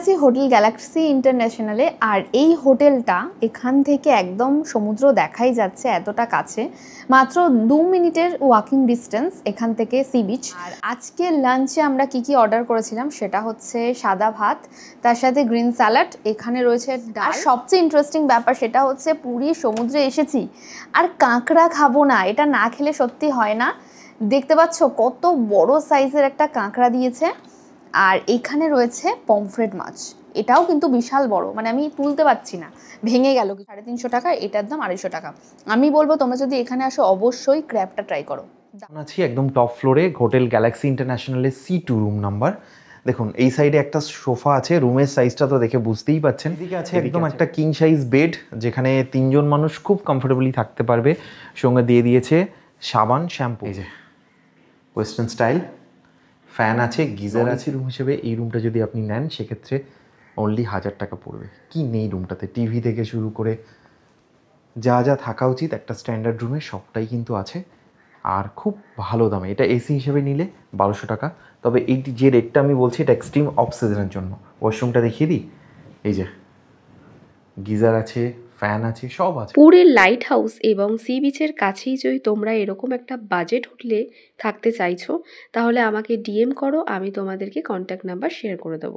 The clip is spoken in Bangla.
আছি হোটেল গ্যালাক্সি ইন্টারন্যাশনালে। আর এই হোটেলটা এখান থেকে একদম সমুদ্র দেখাই যাচ্ছে, এতটা কাছে, মাত্র 2 মিনিটের ওয়াকিং ডিস্টেন্স এখান থেকে সি বিচ। আর আজকে লাঞ্চে আমরা কি অর্ডার করেছিলাম সেটা হচ্ছে সাদা ভাত, তার সাথে গ্রিন স্যালাড, এখানে রয়েছে ডাল। আর সবচেয়ে ইন্টারেস্টিং ব্যাপার সেটা হচ্ছে পুরী সমুদ্রে এসেছি আর কাঁকড়া খাবো না, এটা না খেলে সত্যি হয় না। দেখতে পাচ্ছ কত বড় সাইজের একটা কাঁকড়া দিয়েছে। আর এখানে রয়েছে পমফ্রেট মাছ, এটাও কিন্তু বিশাল বড়, মানে আমি তুলতে পারছি না, ভেঙে গেল। 350 টাকা, এটার দাম 250 টাকা। আমি বলবো তোমরা যদি এখানে আসো অবশ্যই ক্র্যাবটা ট্রাই করো। আছি একদম টপ ফ্লোরে হোটেল গ্যালাক্সি ইন্টারন্যাশনালের C2 রুম নাম্বার। দেখুন এই সাইডে একটা সোফা আছে, রুমের সাইজটা তো দেখে বুঝতেই পাচ্ছেন। এদিকে আছে একদম একটা কিং সাইজ বেড, যেখানে 3 জন মানুষ খুব কমফোর্টেবলি থাকতে পারবে। সঙ্গে দিয়ে দিয়েছে সাবান, শ্যাম্পু, এই যে ওয়েস্টার্ন স্টাইল। ফ্যান আছে, গিজার আছে রুম হিসেবে। এই রুমটা যদি আপনি নেন সেক্ষেত্রে অনলি 1000 টাকা পড়বে। কি নেই রুমটাতে, টিভি থেকে শুরু করে যা যা থাকা উচিত একটা স্ট্যান্ডার্ড রুমে সবটাই কিন্তু আছে, আর খুব ভালো দামে। এটা এসি হিসেবে নিলে 1200 টাকা। তবে এই যে রেটটা আমি বলছি এটা এক্সট্রিম অফ সিজনের জন্য। ওয়াশরুমটা দেখিয়ে দিই, এই যে গিজার আছে, ফ্যান আছে, সব আছে। পুরীর লাইট হাউস এবং সি বিচের কাছেই যদি তোমরা এরকম একটা বাজেট হোটেলে থাকতে চাইছো তাহলে আমাকে ডিএম করো, আমি তোমাদেরকে কন্ট্যাক্ট নাম্বার শেয়ার করে দেবো।